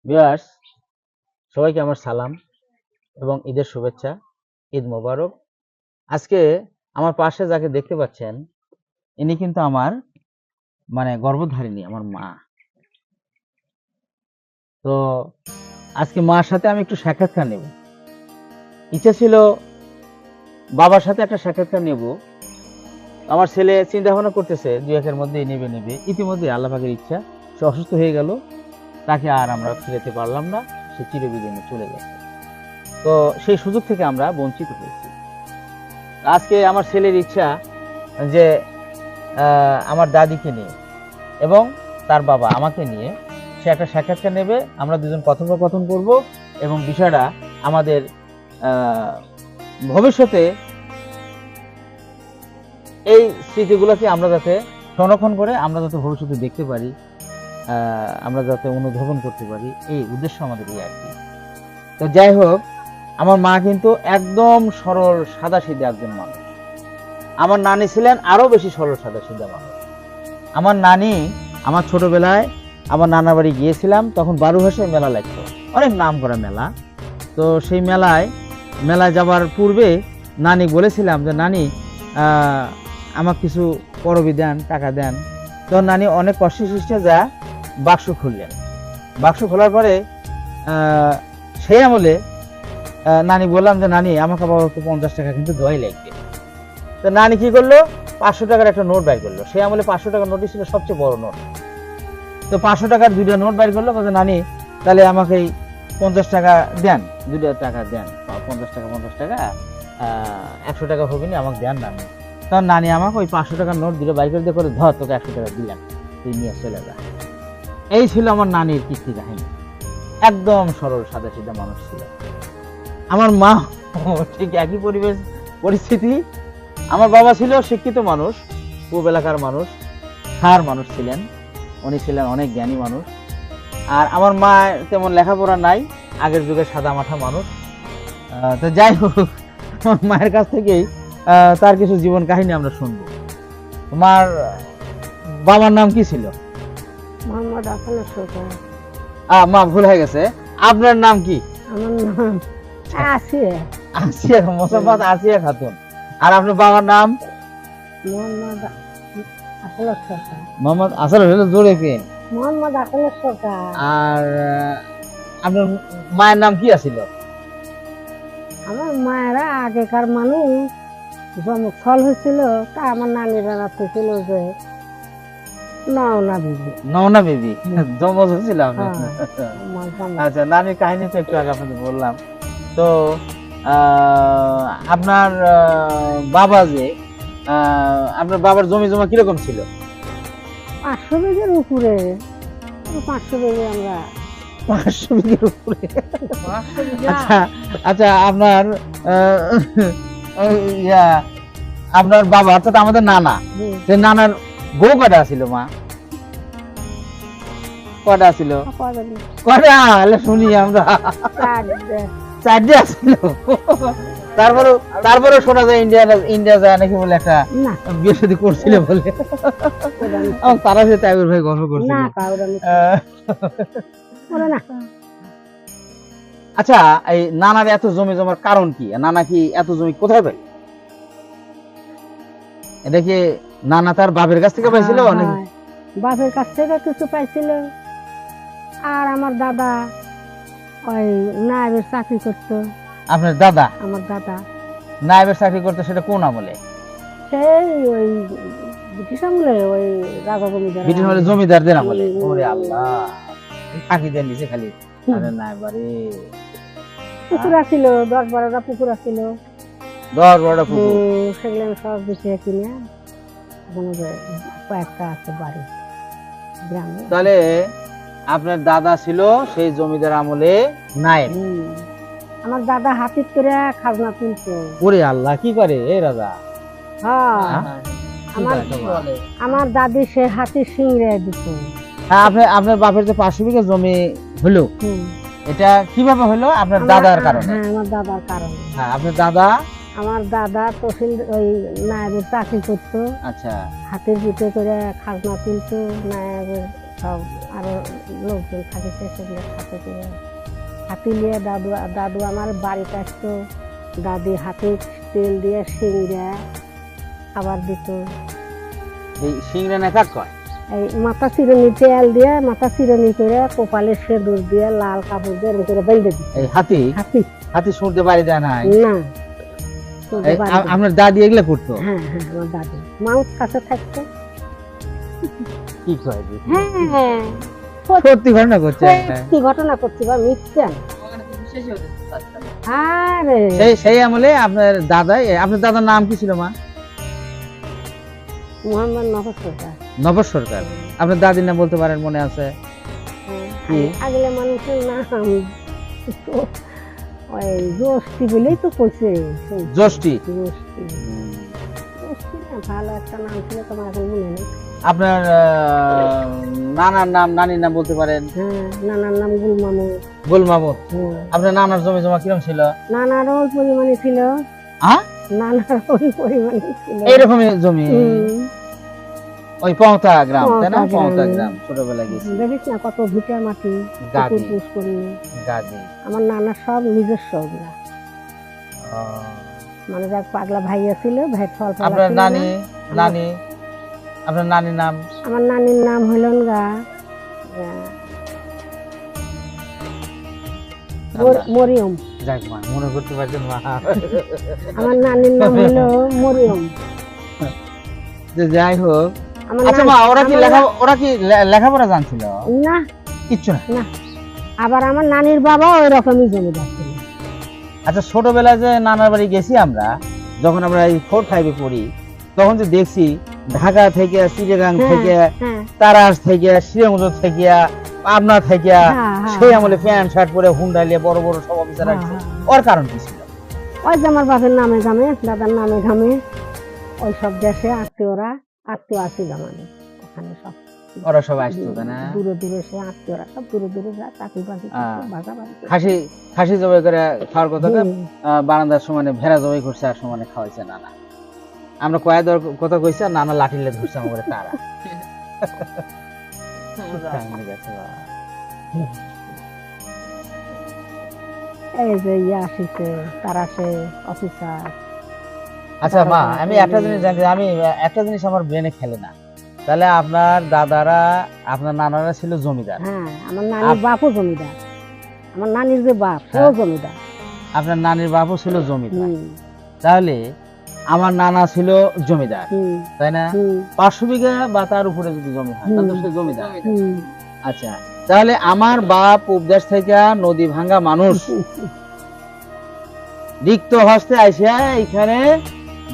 Viewers, সবাইকে আমার সালাম এবং ঈদের শুভেচ্ছা। ঈদ মোবারক। আজকে আমার পাশে যাকে দেখতে পাচ্ছেন, ইনি কিন্তু আমার গর্ভধারিণী, আমার মা। তো আজকে মার সাথে আমি একটু সাক্ষাৎকার নেব। ইচ্ছা ছিল বাবার সাথে একটা সাক্ষাৎকার নেব। আমার ছেলে চিন্তা ভাবনা করতেছে 2-1 এর মধ্যেই নেবে। ইতিমধ্যে আল্লাহ পাকের ইচ্ছা, সে অসুস্থ হয়ে গেল। তাকে আর আমরা ফিরাতে পারলাম না, সে চিরবিদায় চলে গেছে। তো সেই সুযোগ থেকে আমরা বঞ্চিত হয়েছি। আজকে আমার ছেলের ইচ্ছা যে আমার দাদিকে নিয়ে এবং তার বাবা আমাকে নিয়ে সে একটা সাক্ষাৎকার নেবে। আমরা দুজন কথোপকথন করব এবং বিষয়টা আমাদের ভবিষ্যতে এই স্মৃতিগুলোকে আমরা যাতে সংরক্ষণ করে আমরা যাতে ভবিষ্যতে দেখতে পারি, আমরা যাতে অনুধাবন করতে পারি, এই উদ্দেশ্য আমাদের আর কি। তো যাই হোক, আমার মা কিন্তু একদম সরল সাদাসিধা একজন মানুষ। আমার নানি ছিলেন আরো বেশি সরল সাদাসিধা মানুষ। আমার নানি, আমার ছোটবেলায় আমার নানার বাড়ি গিয়েছিলাম, তখন বারুহাসের মেলা লাগতো, অনেক নাম করা মেলা। তো সেই মেলায় যাবার পূর্বে নানি বলেছিলাম যে নানি আমাকে কিছু পরবি দেন, টাকা দেন। তো নানি অনেক কষ্টে সৃষ্টে যা বাক্স খুললেন। বাক্স খোলার পরে সেই আমলে নানি বললাম যে নানি আমাকে বাবা 50 টাকা কিন্তু দেওয়াই লাগবে। তো নানি কি করলো, 500 টাকার একটা নোট বাইর করলো। সেই আমলে 500 টাকার নোটই ছিল সবচেয়ে বড় নোট। তো 500 টাকার 2টা নোট বাইর করলো, বলছে নানি তাহলে আমাকে এই 50 টাকা দেন, 2টা টাকা দেন, 50 টাকা 100 টাকা হবে না, আমাকে দেন নানি। তখন নানি আমাকে ওই 500 টাকার নোট 2টা বাইর করে দিয়ে করে ধর তোকে 100 টাকা দিলাম, তুই নিয়ে চলে যা। এই ছিল আমার নানির কীর্তি কাহিনী। একদম সরল সাদাসিধা মানুষ ছিল। আমার মা ঠিক একই পরিস্থিতি। আমার বাবা ছিল শিক্ষিত মানুষ, পূর্ব এলাকার মানুষ, খার মানুষ ছিলেন, উনি ছিলেন অনেক জ্ঞানী মানুষ। আর আমার মা তেমন লেখাপড়া নাই, আগের যুগের সাদা মাঠা মানুষ। তো যাই হোক, মায়ের কাছ থেকেই তার কিছু জীবন কাহিনী আমরা শুনবো। তোমার বাবার নাম কি ছিল? মোহাম্মদ আসানুর সরকার। মা ভুল হয়ে গেছে, আপনার নাম কি? আমার নাম আসিয়া। আসিয়া, মোসাম্মদ আসিয়া খাতুন। আর আপনার বাবার নাম? মোহাম্মদ আসানুর সরকার। মোহাম্মদ আসল হলো জোরে কে? মোহাম্মদ আসানুর সরকার। আর আপনার মায়ের নাম কি আছিল? আমার মায়েরা আগেকার মানুষ জমক ফল হয়েছিল, তা আমার নানিরা রাখতেছিল যে নওনা বিবি। নওনা বিবি জমজ হয়েছিল আপনার? হ্যাঁ। আচ্ছা, নানির কাহিনী তো একটু আগে আপনাদের বললাম। তো আপনার বাবা যে আপনার বাবার জমি জমা কিরকম ছিল? 500 বিঘের উপরে। 500 বিঘে আমরা 500 বিঘের উপরে। আচ্ছা, আপনার আপনার বাবা অর্থাৎ আমাদের নানা, সে নানার গো কটা ছিল মা? কটা ছিল? কটা শুনি আমরা? 4টে আছিল। তারপরে শোনা যায় ইন্ডিয়া যায় নাকি বলে একটা বিয়ে শাদী করছিল বলে। তারা সে টাইপের ভাই গল্প করছিল। আচ্ছা, এই নানার এত জমি জমার কারণ কি? নানা কি এত জমি কোথায় পাই? এটা কি নানা তার বাপের কাছ থেকে পাইছিল? বাপের কাছ থেকে কিছু পাইছিল। আর আমার দাদা ওই নায়েবের চাকরি করতো। আপনার দাদা? আমার দাদা নায়েবের চাকরি করতো, সেটা কোন আমলে? সেই ওই ব্রিটিশ আমলে, ওই রাজা জমিদার। ব্রিটিশ আমলে জমিদারদের আমলে? ওরে আল্লাহ, ফাঁকি দেন দিছে খালি। আরে নায়েবারে পুকুর আছিল, 10-12টা পুকুর আছিল। 10-12টা পুকুর? সেগুলো আমি সব বেশি কিনে কয়েকটা আছে বাড়ি গ্রামে। তাহলে আপনার দাদা ছিল সেই জমিদার আমলে নায়েব। আমার দাদা হাতির করে খাজনা তুলতো। ওরে আল্লাহ, কি করে এই রাজা? হ্যাঁ, আমার দাদি সে হাতির সিংড়ে দিত। হ্যাঁ, আপনার বাপের যে 500 বিঘা জমি হলো, এটা কিভাবে হলো? আপনার দাদার কারণে? হ্যাঁ, আমার দাদার কারণে। হ্যাঁ, আপনার দাদা আমার দাদা তহসিল ওই নায়েবের চাকরি করতো, আচ্ছা হাতের পিঠে করে খাজনা তুলতো, নায়েবের সব আরো লোকজন থাকিছে সেগুলো সাথে করে হাতি নিয়ে দাদু দাদু আমার বাড়িতে আসতো, দাদি হাতে তেল দিয়ে সিংড়া খাবার দিত। এই সিংড়া না কাক কয়? এই মাথা চিরুনি তেল দিয়ে মাথা চিরুনি করে কপালে সেঁদুর দিয়ে লাল কাপড় দিয়ে এরকম করে বেঁধে দিত। এই হাতি হাতি হাতি শুনতে পারি যায় না? না এই আপনার দাদি এগুলা করতো? হ্যাঁ হ্যাঁ আমার দাদি মাউস কাছে থাকতো। কি কয় দেখি? হ্যাঁ সত্যি ঘটনা করছে? কি ঘটনা করছি বা মিথ্যা? আরে সেই আমলে আপনার দাদার নাম কি ছিল মা? মোহাম্মদ নফর সরকার। নবর সরকার। আপনার দাদির নাম বলতে পারেন, মনে আছে? কি? আগলে মানুষের নাম ওই জোষ্টি বলেই তো কইছে। জষ্টি। জোষ্টি জোষ্টি না ভালো একটা নাম ছিল, তোমার এখন মনে নেই। আপনার নানার নাম নানির নাম বলতে পারেন? হ্যাঁ নানার নাম গুল মামুদ। গুল মামুদ। আপনার নানার জমি জমা কিরকম ছিল? নানার ওই পরিমাণে ছিল। হ্যাঁ নানার ওই পরিমাণে ছিল। এইরকমই জমি? ওই পৌতা গ্রাম, তাই না? পৌতা গ্রাম। পৌতা গ্রাম ছোটবেলায় গেছি। দেখিস না কত ভিটা মাটি, গাদি। পুকুর পুষ্করণী। গাদি। আমার নানার সব নিজস্ব ওগুলা, মানে যাক পাগলা ভাইয়া ছিল, ভাই ফল ফল আপনার নানি নানি আপনার নানির নাম? আমার নানির নাম হইল গা মরিয়ম। যাক মা, মনে করতে পারছেন মা? আমার নানির নাম হলো মরিয়ম। যে যাই হোক, আমার আচ্ছা মা, ওরা কি লেখাপড়া জানছিল? না কিচ্ছু না? না। আবার আমার নানির বাবা ওই রকমই জমিদার ছিল। আচ্ছা, ছোটবেলায় যে নানার বাড়ি গেছি আমরা, যখন আমরা এই 4-5 পড়ি, তখন যে দেখছি ঢাকা থেকে, চিটাগাং থেকে, তারাস থেকে, শ্রীরঙ্গ থেকে, পাবনা থেকে, সেই আমলে প্যান্ট শার্ট পরে হুন্ডা নিয়ে বড় বড় সব অফিসার আসছে। ওর কারণ কি ছিল? ওই যে আমার বাপের নামে ঘামে, দাদার নামে ঘামে, ওই সব দেশে আত্মীয় আছিল আমাদের ওখানে সব। ওরা সব আসতো, তাই না? দূরে দূরে সে আত্মীয়রা সব দূরে দূরে যায়, চাকরি বাকরি খাসি জবাই করে খাওয়ার কথা বারান্দার সমানে ভেড়া জবাই করছে, আর সমানে খাওয়াইছে নানা। আমরা কয়া দেওয়ার কথা কইছে, আর নানা লাঠিলে ধরছে আমাদের তারা। এই যে ইয়ে আসিছে তারা সে অফিসার। আচ্ছা মা, আমি একটা জিনিস জানি, একটা জিনিস আমার ব্রেনে খেলে না। তাহলে আপনার দাদারা, আপনার নানারা ছিল জমিদার? হ্যাঁ, আমার নানির বাপও জমিদার। আমার নানির যে বাপ সেও জমিদার। আপনার নানির বাপও ছিল জমিদার। তাহলে আমার নানা ছিল জমিদার, তাই না? 500 বিঘা বা তার উপরে যদি জমি হয় তাহলে সে জমিদার। আচ্ছা, তাহলে আমার বাপ উপদেশ থেকে নদী ভাঙ্গা মানুষ রিক্ত হস্তে আইসা এখানে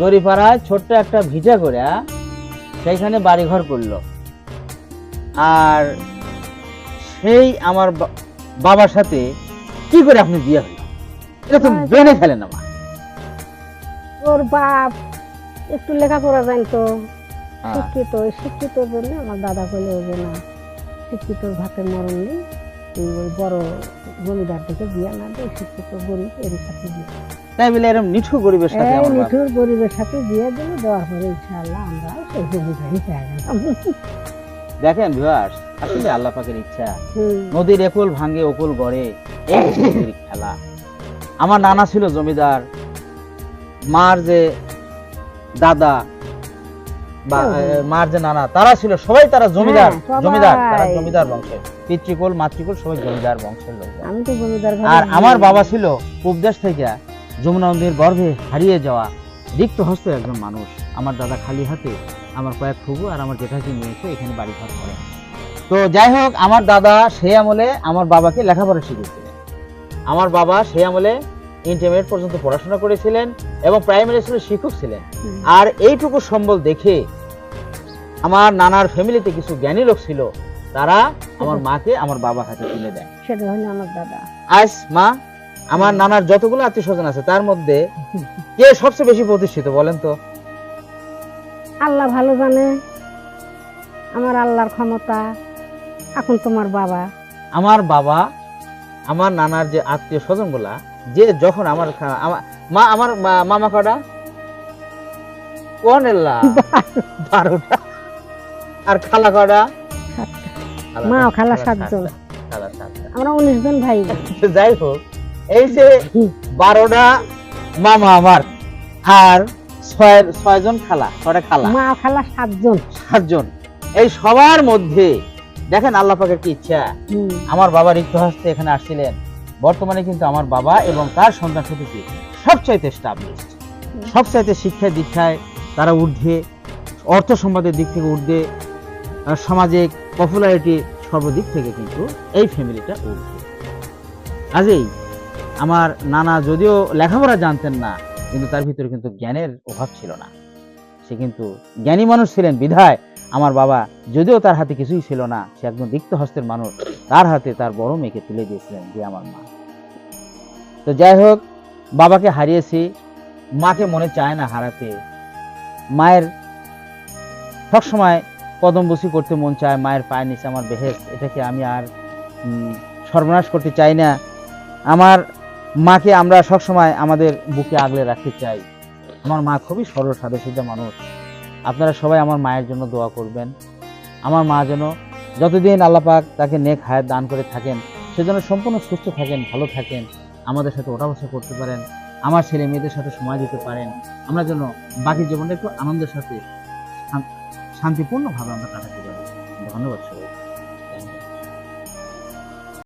দড়িপাড়ায় ছোট্ট একটা ভিটা করে সেইখানে বাড়িঘর করলো। আর সেই আমার বাবার সাথে কি করে আপনি বিয়ে হলো? এটা তো বেনে খেলে না মা। ওর বাপ একটু লেখাপড়া জানতো, শিক্ষিত জন্য আমার দাদা কইলে হবে না, শিক্ষিত ভাতের মরণ নেই, তুই ওই বড় জমিদার থেকে বিয়ে না দে, শিক্ষিত গরিব এর সাথে বিয়ে। তাই বলে এরকম নিঠুর গরিবের সাথে? নিঠুর গরিবের সাথে বিয়ে দিলে দেওয়ার পরে ইনশাআল্লাহ আমরা সেই জমিদারি পেয়ে গেলাম। দেখেন ভিউয়ার্স, আসলে আল্লাহ পাকের ইচ্ছা। নদীর একুল ভাঙে অকুল গড়ে, এই নদীর খেলা। আমার নানা ছিল জমিদার, মার যে দাদা বা মার যে নানা, তারা ছিল সবাই তারা জমিদার। তারা জমিদার বংশের, পিতৃকুল মাতৃকুল সবাই জমিদার বংশের লোক। আর আমার বাবা ছিল উপদেশ থেকে যমুনা নদীর গর্ভে হারিয়ে যাওয়া রিক্ত হস্ত একজন মানুষ। আমার দাদা খালি হাতে আমার কয়েক ফুবু আর আমার জেঠাকে নিয়ে এসে এখানে বাড়ি ঘর করে। তো যাই হোক, আমার দাদা সেই আমলে আমার বাবাকে লেখাপড়া শিখিয়েছিলেন। আমার বাবা সেই আমলে ইন্টারমিডিয়েট পর্যন্ত পড়াশোনা করেছিলেন এবং প্রাইমারি স্কুলের শিক্ষক ছিলেন। আর এইটুকু সম্বল দেখে আমার নানার ফ্যামিলিতে কিছু জ্ঞানী লোক ছিল, তারা আমার মাকে আমার বাবার হাতে তুলে দেন। সেটা হলো আমার দাদা। আজ মা, আমার নানার যতগুলো আত্মীয় স্বজন আছে তার মধ্যে কে সবচেয়ে বেশি প্রতিষ্ঠিত বলেন তো? আল্লাহ ভালো জানে, আমার আল্লাহর ক্ষমতা। এখন তোমার বাবা, আমার বাবা, আমার নানার যে আত্মীয় স্বজন গুলা, যে যখন মা আমার মামা কটা কোন এল্লা 12টা আর খালা কটা মা ও খালা 7 জন, খালা 7টা। আমরা 19 জন ভাই। যাই হোক, এই যে 12টা মামা আমার আর 6 জন খালা, 6টা খালা, মা ও খালা 7 জন। 7 জন। এই সবার মধ্যে দেখেন আল্লাহ পাকের কি ইচ্ছা, আমার বাবা রিক্ত হস্তে এখানে আসছিলেন। বর্তমানে কিন্তু আমার বাবা এবং তার সন্তান সন্ততি সবচাইতে এস্টাবলিশড, সবচাইতে শিক্ষা দীক্ষায় তারা ঊর্ধ্বে, অর্থ সম্পদের দিক থেকে ঊর্ধ্বে, সামাজিক পপুলারিটি সর্বদিক থেকে কিন্তু এই ফ্যামিলিটা ঊর্ধ্বে। কাজেই আমার নানা যদিও লেখাপড়া জানতেন না, কিন্তু তার ভিতরে কিন্তু জ্ঞানের অভাব ছিল না। সে কিন্তু জ্ঞানী মানুষ ছিলেন বিধায় আমার বাবা যদিও তার হাতে কিছুই ছিল না, সে একদম রিক্ত হস্তের মানুষ, তার হাতে তার বড় মেয়েকে তুলে দিয়েছিলেন, যে আমার মা। তো যাই হোক, বাবাকে হারিয়েছি, মাকে মনে চায় না হারাতে। মায়ের সবসময় কদম বসি করতে মন চায়, মায়ের পায়ের নিচে আমার বেহেশত, এটাকে আমি আর সর্বনাশ করতে চাই না। আমার মাকে আমরা সবসময় আমাদের বুকে আগলে রাখতে চাই। আমার মা খুবই সরল সাদাসিধা মানুষ। আপনারা সবাই আমার মায়ের জন্য দোয়া করবেন। আমার মা যেন যতদিন আল্লাহ পাক তাকে নেক হায়াত দান করে থাকেন, সেজন্য সম্পূর্ণ সুস্থ থাকেন, ভালো থাকেন, আমাদের সাথে ওঠা বসা করতে পারেন, আমার ছেলে মেয়েদের সাথে সময় দিতে পারেন, আমরা যেন বাকি জীবনটা একটু আনন্দের সাথে শান্তিপূর্ণভাবে আমরা কাটাতে পারি। ধন্যবাদ সবাই।